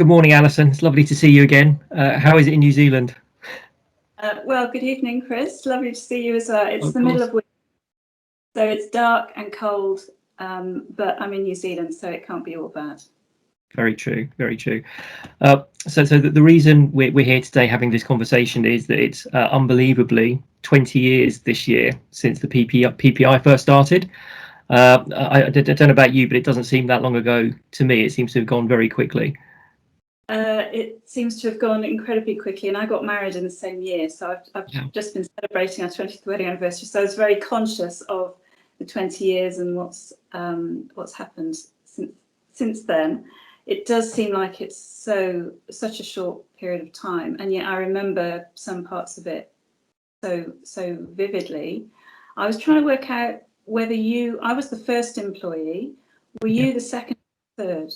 Good morning, Alison. It's lovely to see you again. How is it in New Zealand? Well, good evening, Chris. Lovely to see you as well. It's the Of middle course. of winter, so it's dark and cold, but I'm in New Zealand, so it can't be all bad. Very true, very true. So the reason we're here today having this conversation is that it's unbelievably 20 years this year since the PPI first started. I don't know about you, but it doesn't seem that long ago to me. It seems to have gone very quickly. It seems to have gone incredibly quickly, and I got married in the same year, so I've just been celebrating our 20th wedding anniversary. So I was very conscious of the 20 years and what's happened since then. It does seem like it's such a short period of time, and yet I remember some parts of it so vividly. I was trying to work out whether I was the first employee. Were you the second or third?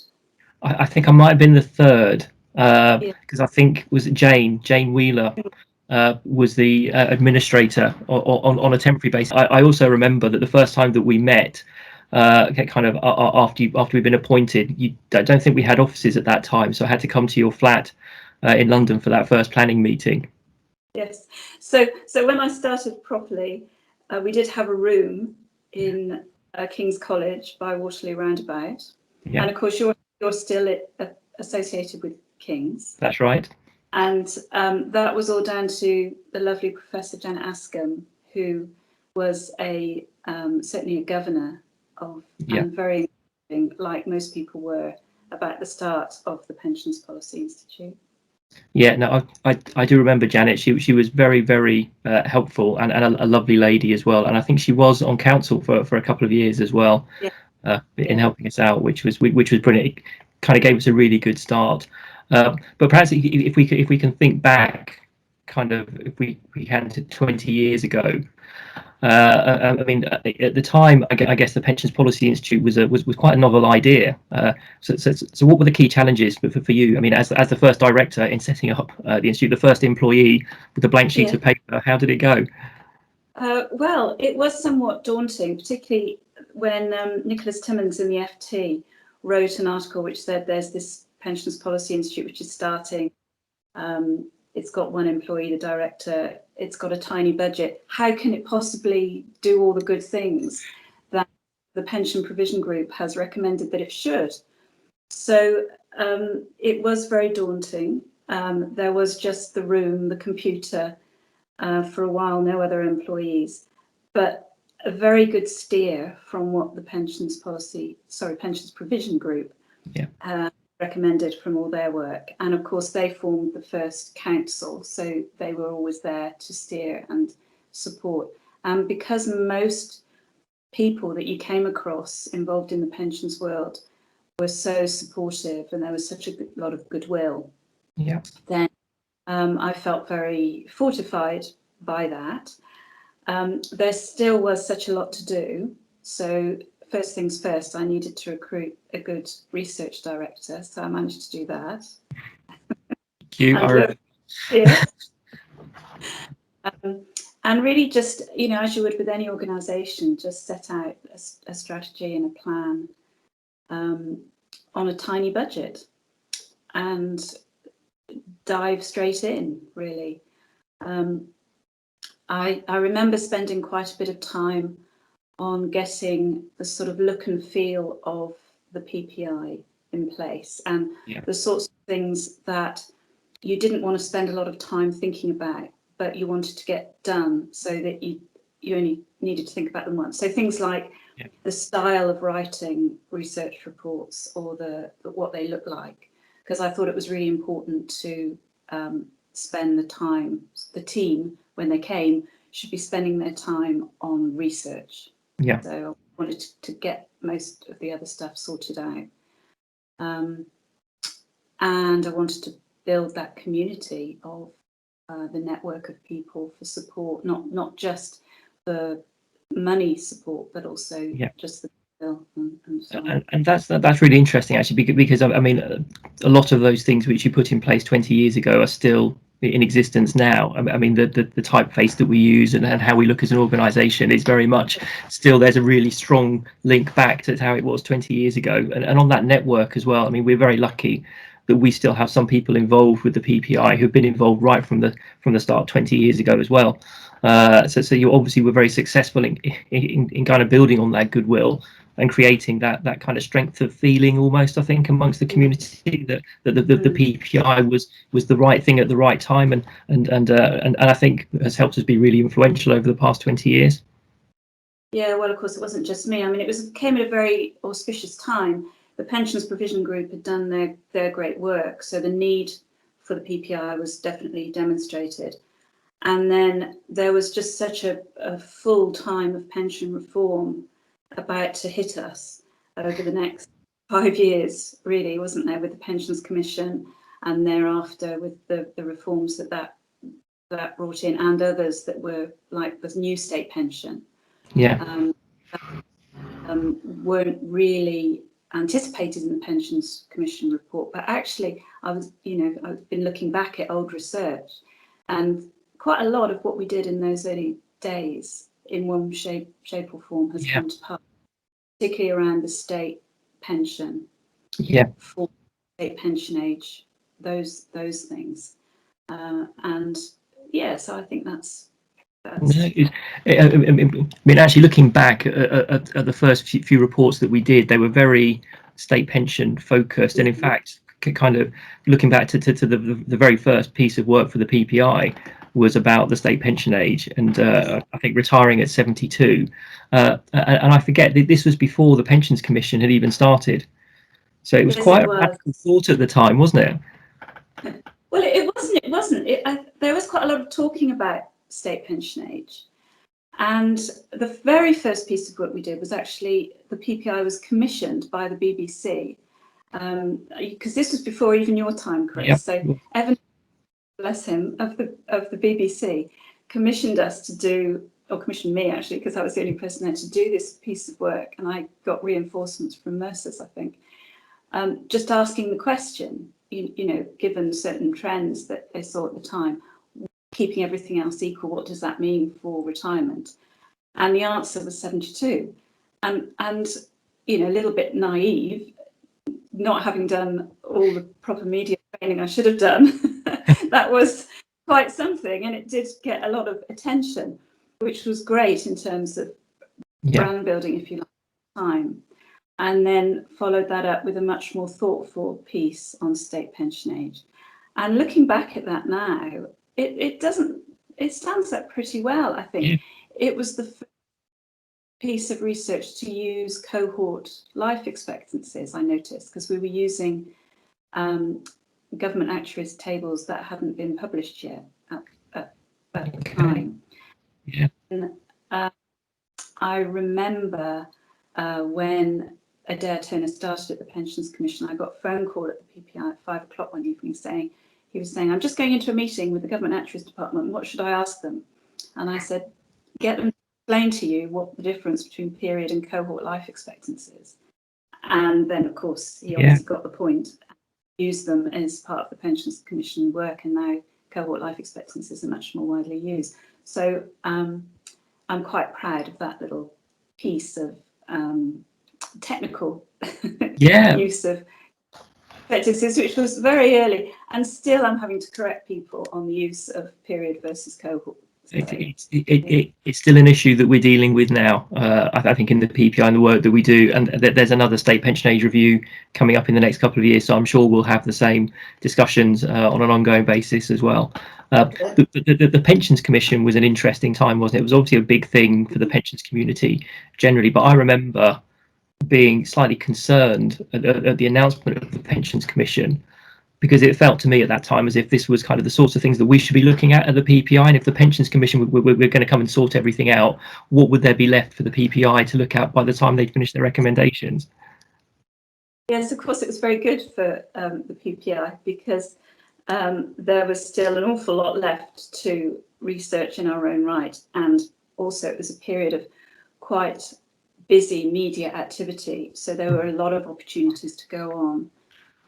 I think I might have been the third, Yeah. because I think was it Jane Wheeler was the administrator on a temporary basis. I also remember that the first time that we met, kind of after we'd been appointed, I don't think we had offices at that time, so I had to come to your flat in London for that first planning meeting. Yes. So when I started properly, we did have a room in King's College by Waterloo Roundabout, and of course you're still associated with King's. That's right. And that was all down to the lovely Professor Janet Askham, who was certainly a governor of, and very, like most people were, about the start of the Pensions Policy Institute. Yeah, no, I do remember Janet. She was very, very helpful and a lovely lady as well. And I think she was on council for a couple of years as well, in helping us out, which was brilliant. It kind of gave us a really good start. But perhaps if we can think back, kind of if we can to 20 years ago. I mean, at the time, I guess the Pensions Policy Institute was quite a novel idea. So what were the key challenges for you? I mean, as the first director in setting up the institute, the first employee with a blank sheet of paper, how did it go? Well, it was somewhat daunting, particularly when Nicholas Timmins in the FT wrote an article which said there's this Pensions Policy Institute which is starting. It's got one employee, the director. It's got a tiny budget. How can it possibly do all the good things that the Pension Provision Group has recommended that it should? So it was very daunting. There was just the room, the computer, for a while, no other employees, but a very good steer from what the Pensions Provision Group recommended from all their work. And of course they formed the first council, so they were always there to steer and support. And because most people that you came across involved in the pensions world were so supportive and there was such a lot of goodwill, then I felt very fortified by that. There still was such a lot to do, so first things first, I needed to recruit a good research director, so I managed to do that. And really just, as you would with any organisation, just set out a strategy and a plan on a tiny budget and dive straight in, really. I remember spending quite a bit of time on getting the sort of look and feel of the PPI in place and the sorts of things that you didn't want to spend a lot of time thinking about, but you wanted to get done so that you only needed to think about them once. So things like the style of writing research reports or what they look like, because I thought it was really important to spend the time, the team, when they came, should be spending their time on research. So I wanted to get most of the other stuff sorted out. And I wanted to build that community of the network of people for support, not just the money support, but also just the bill and so on. And that's really interesting, actually, because I mean, a lot of those things which you put in place 20 years ago are still in existence now. I mean, the typeface that we use and how we look as an organisation is very much still, there's a really strong link back to how it was 20 years ago. And on that network as well, I mean, we're very lucky that we still have some people involved with the PPI who've been involved right from the start 20 years ago as well. So you obviously were very successful in kind of building on that goodwill and creating that kind of strength of feeling almost, I think, amongst the community that the PPI was the right thing at the right time, and I think has helped us be really influential over the past 20 years. Yeah, well, of course, it wasn't just me. I mean, came at a very auspicious time. The Pensions Provision Group had done their great work, so the need for the PPI was definitely demonstrated. And then there was just such a full time of pension reform about to hit us over the next 5 years, really, wasn't there, with the Pensions Commission, and thereafter with the reforms that brought in, and others that were like the new state pension. Yeah. Weren't really anticipated in the Pensions Commission report, but actually I've been looking back at old research, and quite a lot of what we did in those early days in one shape or form has come to pass, particularly around the state pension, for state pension age, those things, and yeah, so I think that's. I mean, actually, looking back at the first few reports that we did, they were very state pension focused, and in fact, kind of looking back to the very first piece of work for the PPI was about the state pension age, and I think retiring at 72, and I forget that this was before the Pensions Commission had even started, so it was quite a radical thought at the time, wasn't it? Well, it wasn't. There was quite a lot of talking about state pension age, and the very first piece of work we did was actually the PPI was commissioned by the BBC, because this was before even your time, Chris. Yep. So Evan, bless him, of the BBC, commissioned us to do, or commissioned me actually, because I was the only person there to do this piece of work, and I got reinforcements from Mercer's, I think, just asking the question, given certain trends that they saw at the time, keeping everything else equal, what does that mean for retirement? And the answer was 72. And a little bit naive, not having done all the proper media training I should have done, that was quite something. And it did get a lot of attention, which was great in terms of brand building, if you like, at the time. And then followed that up with a much more thoughtful piece on state pension age. And looking back at that now, it stands up pretty well, I think. Yeah. It was the first piece of research to use cohort life expectancies, I noticed, because we were using government actuaries tables that hadn't been published yet at the time. Yeah. And, I remember when Adair Turner started at the Pensions Commission, I got a phone call at the PPI at 5 o'clock one evening he was saying, I'm just going into a meeting with the Government Actuaries Department. What should I ask them? And I said, get them to explain to you what the difference between period and cohort life expectancies. And then, of course, he obviously got the point. Used them as part of the Pensions Commission work, and now cohort life expectancies are much more widely used. So I'm quite proud of that little piece of technical use of expectancies, which was very early, and still I'm having to correct people on the use of period versus cohort. So, it's still an issue that we're dealing with now, I think, in the PPI and the work that we do, and there's another state pension age review coming up in the next couple of years, so I'm sure we'll have the same discussions on an ongoing basis as well. The Pensions Commission was an interesting time, wasn't it? It was obviously a big thing for the pensions community generally, but I remember being slightly concerned at the announcement of the Pensions Commission, because it felt to me at that time as if this was kind of the sorts of things that we should be looking at the PPI, and if the Pensions Commission were going to come and sort everything out, what would there be left for the PPI to look at by the time they'd finished their recommendations? Yes, of course, it was very good for the PPI, because there was still an awful lot left to research in our own right, and also it was a period of quite busy media activity, so there were a lot of opportunities to go on.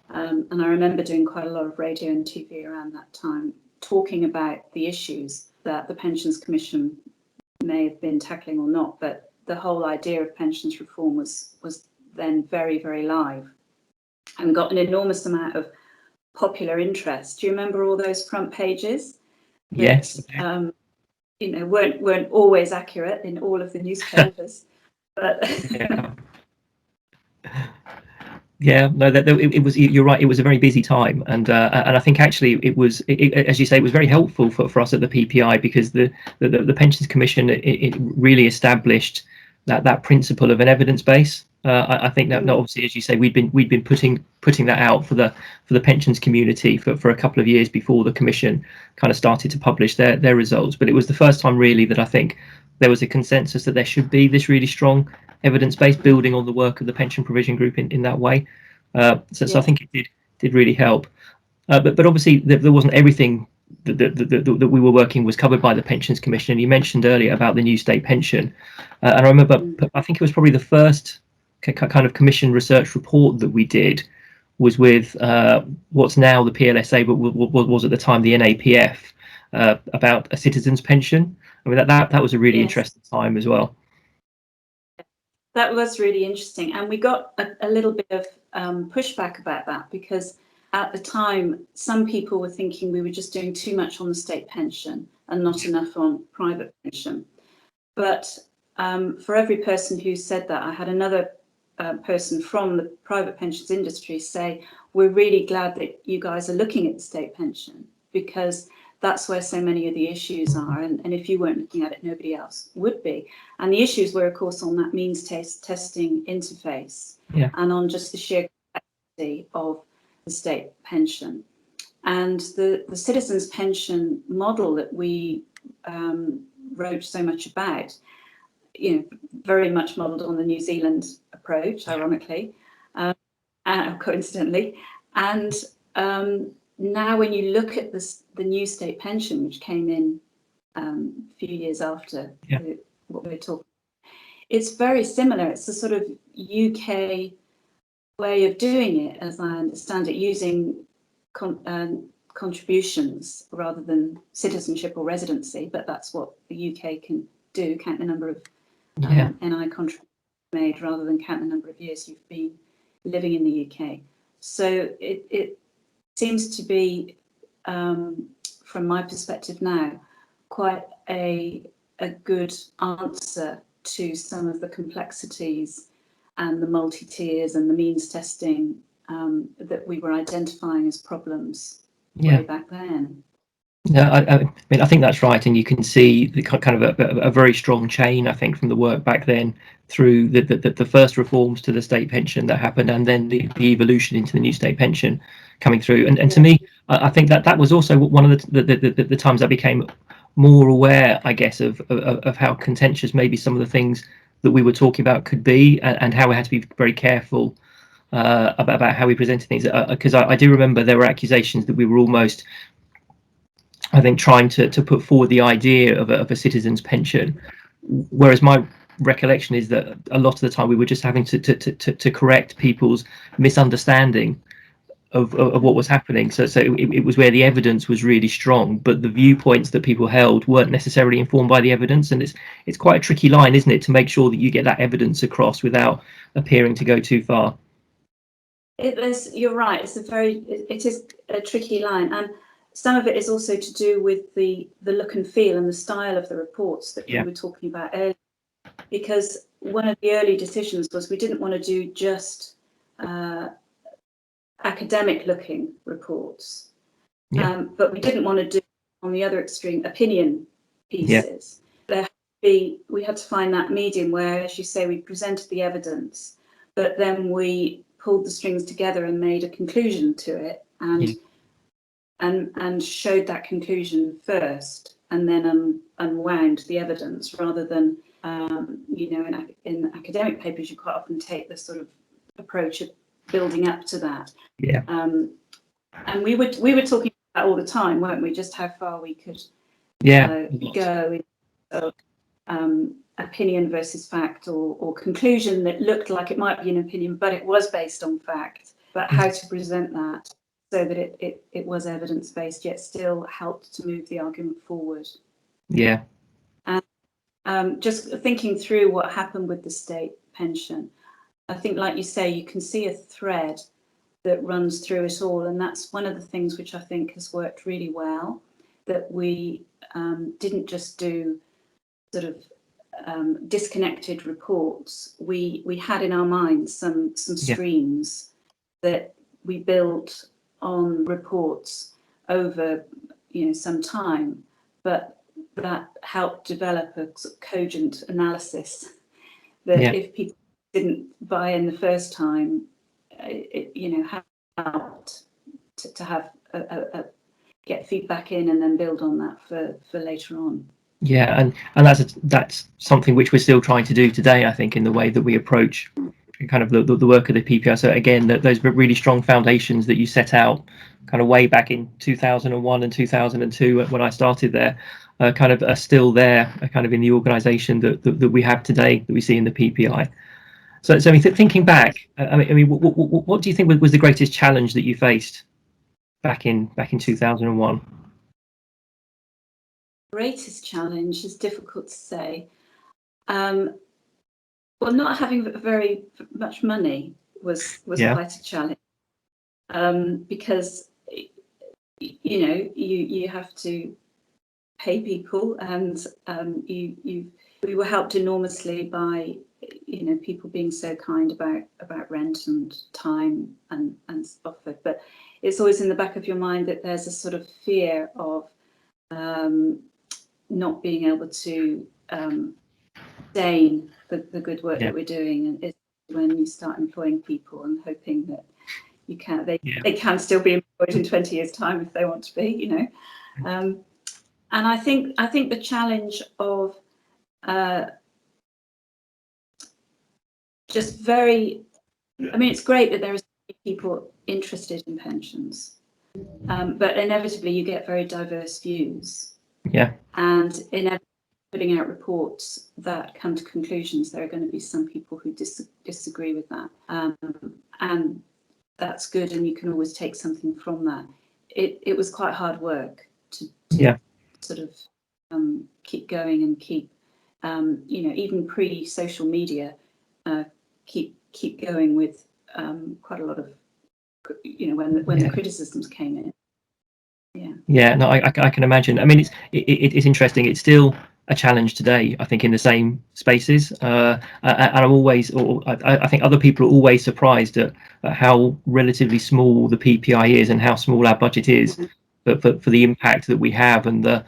And I remember doing quite a lot of radio and TV around that time, talking about the issues that the Pensions Commission may have been tackling or not, but the whole idea of pensions reform was then very, very live, and got an enormous amount of popular interest. Do you remember all those front pages? Yes. You know, weren't always accurate in all of the newspapers, but Yeah. Yeah, no, it was. You're right. It was a very busy time, and I think actually it was, as you say, it was very helpful for us at the PPI, because the Pensions Commission, it really established that principle of an evidence base. I think that obviously, as you say, we'd been putting that out for the pensions community for a couple of years before the Commission kind of started to publish their results. But it was the first time really that I think there was a consensus that there should be this really strong evidence base, building on the work of the pension provision group in that way. So I think it did really help. But obviously there wasn't everything that we were working was covered by the Pensions Commission. And you mentioned earlier about the new state pension, and I remember I think it was probably the first kind of commission research report that we did was with what's now the PLSA, but was at the time the NAPF, about a citizen's pension. I mean that was a really interesting time as well. That was really interesting, and we got a little bit of pushback about that, because at the time some people were thinking we were just doing too much on the state pension and not enough on private pension. But for every person who said that, I had another person from the private pensions industry say, we're really glad that you guys are looking at the state pension, because that's where so many of the issues are, and if you weren't looking at it, nobody else would be. And the issues were, of course, on that means testing interface, and on just the sheer complexity of the state pension. And the citizens' pension model that we wrote so much about, you know, very much modelled on the New Zealand approach, ironically, coincidentally, and now when you look at the new state pension, which came in a few years after what we're talking about, it's very similar. It's a sort of UK way of doing it, as I understand it, using contributions rather than citizenship or residency, but that's what the UK can do, count the number of NI contributions made rather than count the number of years you've been living in the UK. So it seems to be, from my perspective now, quite a good answer to some of the complexities and the multi-tiers and the means testing that we were identifying as problems way back then. Yeah, I mean, I think that's right, and you can see the kind of a very strong chain, I think, from the work back then through the first reforms to the state pension that happened, and then the evolution into the new state pension coming through. And to me, I think that was also one of the times I became more aware, I guess, of how contentious maybe some of the things that we were talking about could be, and how we had to be very careful about how we presented things. Because I do remember there were accusations that we were almost, I think, trying to put forward the idea of a citizen's pension, whereas my recollection is that a lot of the time we were just having to correct people's misunderstanding of what was happening. So it was where the evidence was really strong, but the viewpoints that people held weren't necessarily informed by the evidence. And it's quite a tricky line, isn't it, to make sure that you get that evidence across without appearing to go too far. You're right. It is a tricky line, and some of it is also to do with the look and feel and the style of the reports that we were talking about earlier. Because one of the early decisions was we didn't want to do just academic-looking reports, but we didn't want to do, on the other extreme, opinion pieces. We had to find that medium where, as you say, we presented the evidence, but then we pulled the strings together and made a conclusion to it, and showed that conclusion first, and then unwound the evidence, rather than in academic papers you quite often take the sort of approach of building up to that. And we were talking about all the time, weren't we? Just how far we could go in opinion versus fact, or conclusion that looked like it might be an opinion, but it was based on fact. But how to present that so that it was evidence-based, yet still helped to move the argument forward. And just thinking through what happened with the state pension, I think, like you say, you can see a thread that runs through it all, and that's one of the things which I think has worked really well, that we didn't just do sort of disconnected reports. We had in our minds some streams that we built on reports over some time, but that helped develop a sort of cogent analysis that if people didn't buy in the first time, it helped to have get feedback in and then build on that for later on. Yeah, and that's something which we're still trying to do today, I think, in the way that we approach kind of the work of the PPI. So again, those really strong foundations that you set out kind of way back in 2001 and 2002 when I started there, kind of are still there, kind of in the organisation that we have today, that we see in the PPI. So I mean, thinking back, I mean, what do you think was the greatest challenge that you faced back in 2001? Greatest challenge is difficult to say. Well, not having very much money was quite a challenge, because you have to pay people, and we were helped enormously by people being so kind about rent and time and stuff. But it's always in the back of your mind that there's a sort of fear of not being able to sustain the good work that we're doing, and it's when you start employing people and hoping that they can still be employed in 20 years' time if they want to be, and I think the challenge of just very, I mean, it's great that there are people interested in pensions, but inevitably you get very diverse views. Yeah. And inevitably, putting out reports that come to conclusions, there are going to be some people who disagree with that, and that's good, and you can always take something from that. It was quite hard work to sort of keep going and keep, even pre-social media, keep going with quite a lot of, when the criticisms came in. Yeah, no, I can imagine. I mean, it's interesting. It's still a challenge today, I think, in the same spaces. And I'm always, I think other people are always surprised at how relatively small the PPI is and how small our budget is. But for the impact that we have and the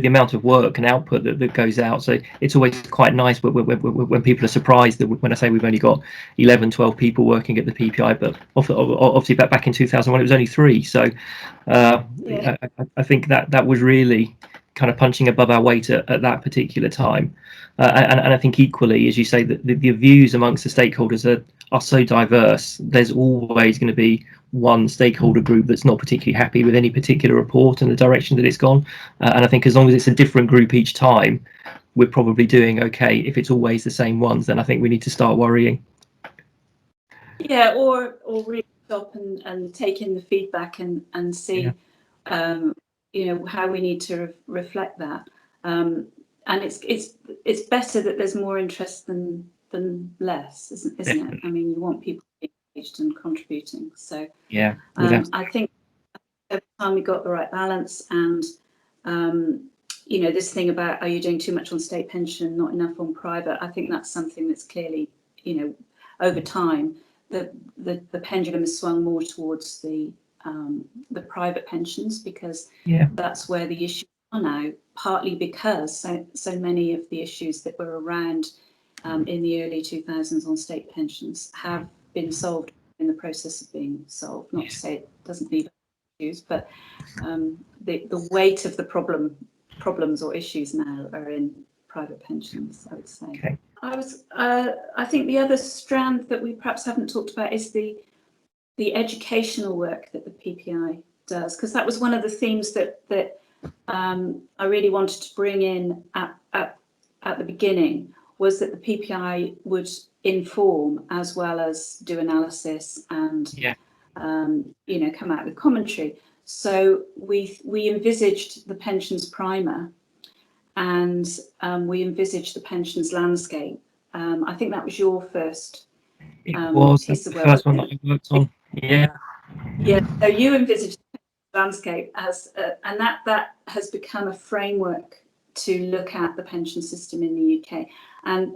amount of work and output that goes out. So it's always quite nice when people are surprised that when I say we've only got 11, 12 people working at the PPI, but obviously back in 2001 it was only 3. So I think that was really kind of punching above our weight at that particular time. And I think equally, as you say, that the views amongst the stakeholders are so diverse. There's always going to be one stakeholder group that's not particularly happy with any particular report and the direction that it's gone. And I think as long as it's a different group each time, we're probably doing okay. If it's always the same ones, then I think we need to start worrying. Yeah, or really stop and take in the feedback and see, how we need to reflect that. And it's better that there's more interest than less, isn't it? I mean, you want people to be engaged and contributing. So I think every time we got the right balance, and this thing about, are you doing too much on state pension, not enough on private? I think that's something that's clearly, over time, the pendulum has swung more towards the private pensions, because that's where the issues are now, partly because so many of the issues that were around in the early 2000s on state pensions have been solved, in the process of being solved. Not to say it doesn't leave issues, but the weight of the problems or issues now are in private pensions, I would say. Okay. I think the other strand that we perhaps haven't talked about is the educational work that the PPI does, because that was one of the themes that I really wanted to bring in at the beginning, was that the PPI would inform as well as do analysis and come out with commentary. So we envisaged the pensions primer, and we envisaged the pensions landscape. I think that was your first piece of work. It was the first one that I worked on. Yeah. Yeah, so you envisage the landscape as, and that has become a framework to look at the pension system in the UK. And,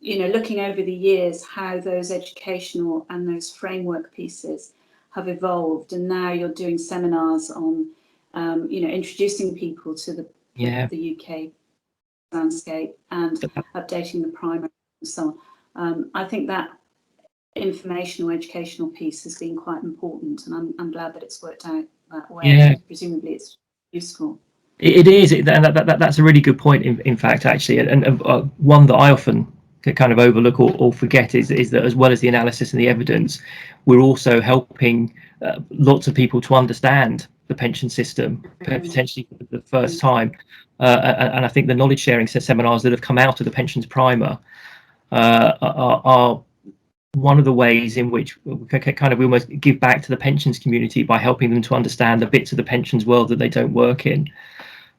you know, looking over the years, how those educational and those framework pieces have evolved. And now you're doing seminars on, you know, introducing people to the UK landscape and updating the primer and so on. I think that informational educational piece has been quite important, and I'm glad that it's worked out that way. Yeah. Presumably it's useful. It is, and that's a really good point. In fact, actually, and one that I often kind of overlook or forget is that, as well as the analysis and the evidence, we're also helping lots of people to understand the pension system potentially for the first time. And I think the knowledge sharing seminars that have come out of the pensions primer are one of the ways in which we kind of almost give back to the pensions community by helping them to understand the bits of the pensions world that they don't work in.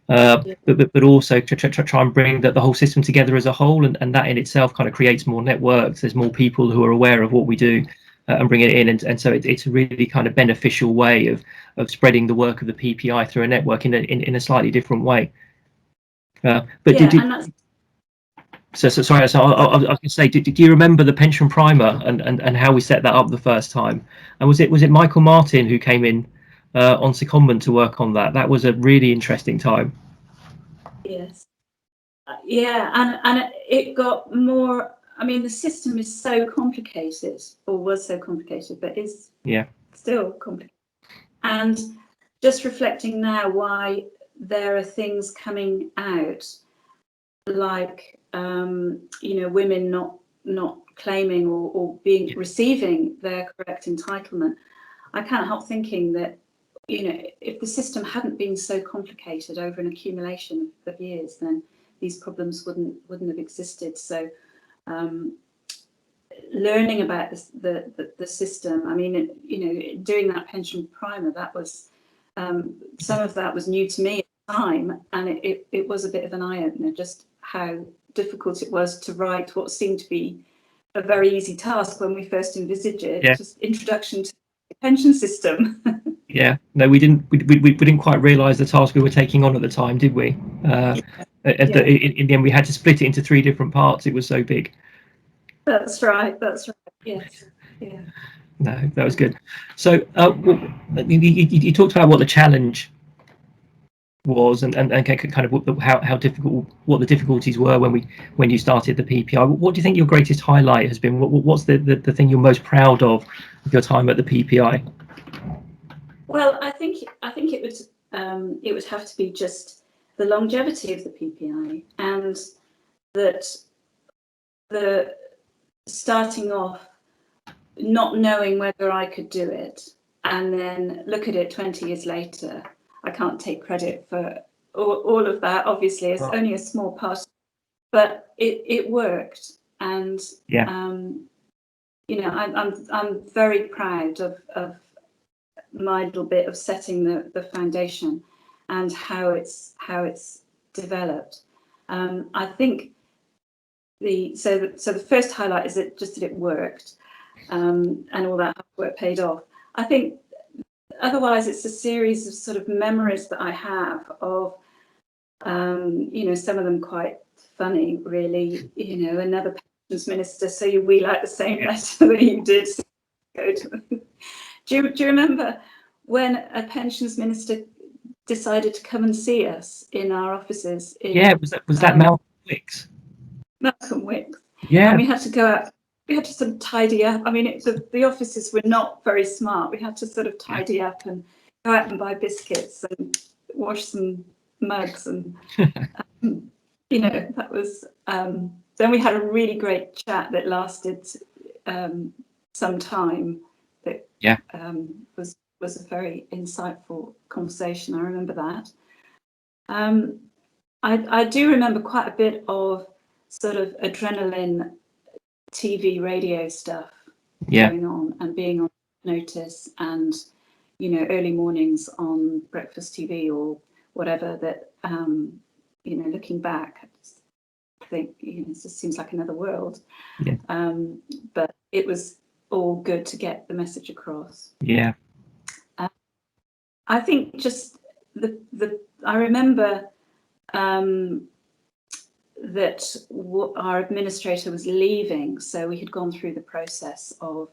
But also to try and bring the whole system together as a whole, and that in itself kind of creates more networks. There's more people who are aware of what we do and bring it in, and so it's a really kind of beneficial way of spreading the work of the PPI through a network in a slightly different way. So sorry. So I was going to say, do you remember the pension primer and how we set that up the first time? And was it Michael Martin who came in on secondment to work on that? That was a really interesting time. Yes. Yeah, and it got more. I mean, the system is so complicated, or was so complicated, but is still complicated. And just reflecting now why there are things coming out like you know, women not claiming or receiving their correct entitlement. I can't help thinking that, you know, if the system hadn't been so complicated over an accumulation of years, then these problems wouldn't have existed. So learning about the system, I mean, you know, doing that pension primer, that was some of that was new to me at the time, and it was a bit of an eye-opener, just how difficult it was to write what seemed to be a very easy task when we first envisaged it. Just introduction to the pension system. No, we didn't quite realise the task we were taking on at the time, did we? In the end, we had to split it into 3 different parts. It was so big. That's right. Yes. Yeah. No, that was good. So you talked about what the challenge was and kind of how difficult, what the difficulties were when you started the PPI. What do you think your greatest highlight has been? What's the thing you're most proud of your time at the PPI? Well, I think it would have to be just the longevity of the PPI, and that the starting off not knowing whether I could do it, and then look at it 20 years later. I can't take credit for all of that, obviously. It's only a small part, but it worked. And you know, I'm very proud of my little bit of setting the foundation and how it's developed. I think the first highlight is that it worked, and all that work paid off. I think otherwise it's a series of sort of memories that I have of, you know, some of them quite funny, really. You know, another pensions minister, so we like the same letter that you did. Do you remember when a pensions minister decided to come and see us in our offices? Was that Malcolm Wicks? Malcolm Wicks. Yeah. And we had to go out. We had to sort of tidy up. I mean, the offices were not very smart. We had to sort of tidy up and go out and buy biscuits and wash some mugs, and you know, that was. Then we had a really great chat that lasted some time. That was a very insightful conversation. I remember that. I do remember quite a bit of sort of adrenaline TV, radio stuff going on, and being on notice, and, you know, early mornings on breakfast TV or whatever. That you know, looking back, I think, you know, it just seems like another world. But it was all good to get the message across. I think just I remember that our administrator was leaving, so we had gone through the process of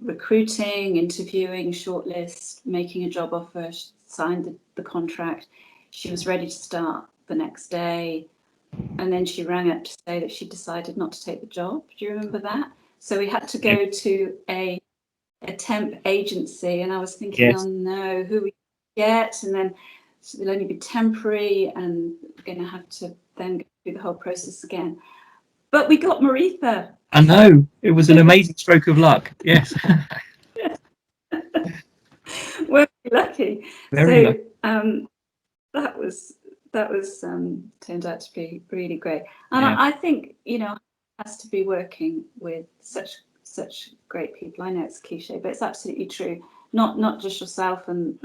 recruiting, interviewing, shortlist, making a job offer, signed the contract. She was ready to start the next day, and then she rang up to say that she decided not to take the job. Do you remember that? So we had to go to a temp agency, and I was thinking, Yes. oh no, who we get, and then it'll only be temporary, and we're going to have to then go through the whole process again. But we got Maritha. I know, it was an amazing stroke of luck. Yes. We're lucky. Very lucky. That was turned out to be really great, and Yeah. I think, you know, it has to be working with such great people. I know it's cliche, but it's absolutely true. Not just yourself and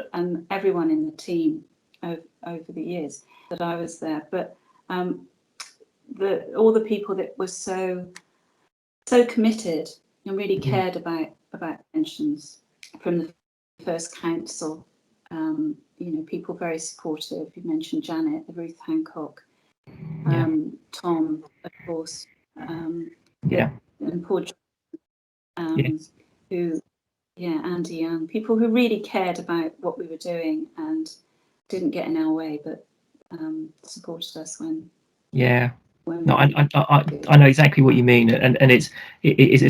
everyone in the team over the years that I was there, but all the people that were so committed and really cared about pensions from the first council. You know, people very supportive. You mentioned Janet, Ruth Hancock, Tom, of course, and Paul, who, Andy Young, people who really cared about what we were doing and didn't get in our way, but supported us when. No, I know exactly what you mean, and it's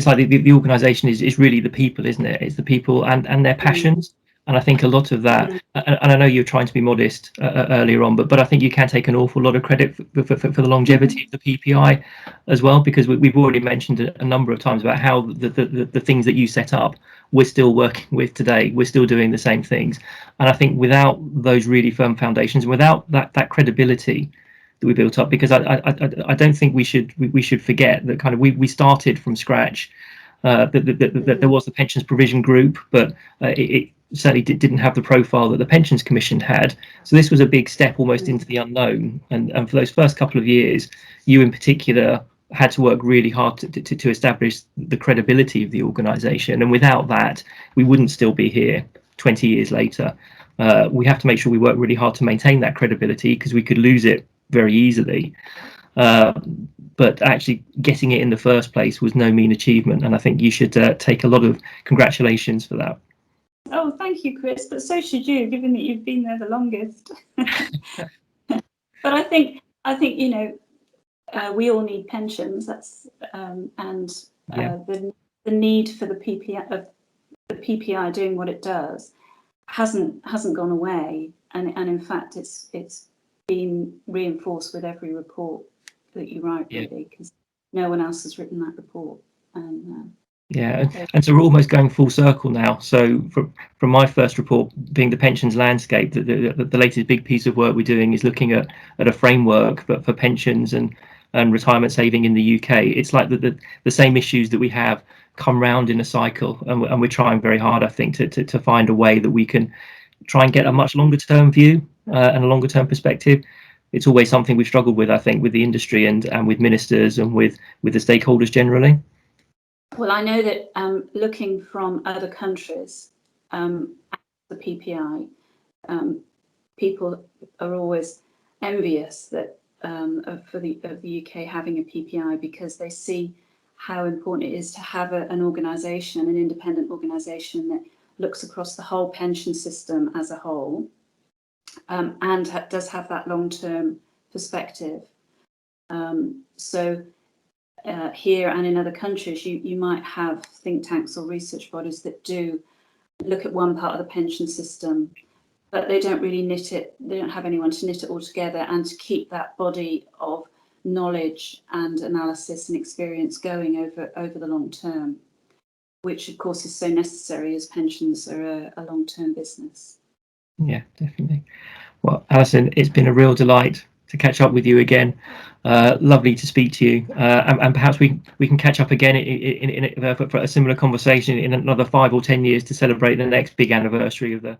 like the organisation is really the people, isn't it? It's the people and their passions. And I think a lot of that, and I know you're trying to be modest earlier on, but I think you can take an awful lot of credit for the longevity of the PPI as well, because we've already mentioned a number of times about how the things that you set up, we're still working with today. We're still doing the same things. And I think without those really firm foundations, without that credibility that we built up, because I don't think we should forget that kind of we started from scratch. That there was the pensions provision group, but it certainly didn't have the profile that the Pensions Commission had. So this was a big step almost into the unknown. And for those first couple of years, you in particular had to work really hard to establish the credibility of the organisation. And without that, we wouldn't still be here 20 years later. We have to make sure we work really hard to maintain that credibility, because we could lose it very easily. But actually getting it in the first place was no mean achievement, and I think you should take a lot of congratulations for that. Oh, thank you, Chris, but so should you, given that you've been there the longest. But I think you know, we all need pensions. That's the need for the PPI doing what it does hasn't gone away, and in fact it's been reinforced with every report that you write, really, because no one else has written that report. And so we're almost going full circle now. So from my first report being the pensions landscape, the latest big piece of work we're doing is looking at a framework for pensions and retirement saving in the UK. It's like the same issues that we have come round in a cycle, and we're trying very hard, I think, to find a way that we can try and get a much longer term view and a longer term perspective. It's always something we've struggled with, I think, with the industry and with ministers and with the stakeholders generally. Well, I know that looking from other countries at the PPI, people are always envious that of the UK having a PPI, because they see how important it is to have an organisation, an independent organisation that looks across the whole pension system as a whole, and does have that long-term perspective. So here and in other countries, you might have think tanks or research bodies that do look at one part of the pension system, but they don't really knit it. They don't have anyone to knit it all together and to keep that body of knowledge and analysis and experience going over the long term, which of course is so necessary, as pensions are a long-term business. Yeah, definitely. Well, Alison, it's been a real delight to catch up with you again. Lovely to speak to you, and perhaps we can catch up again for a similar conversation in another 5 or 10 years to celebrate the next big anniversary of the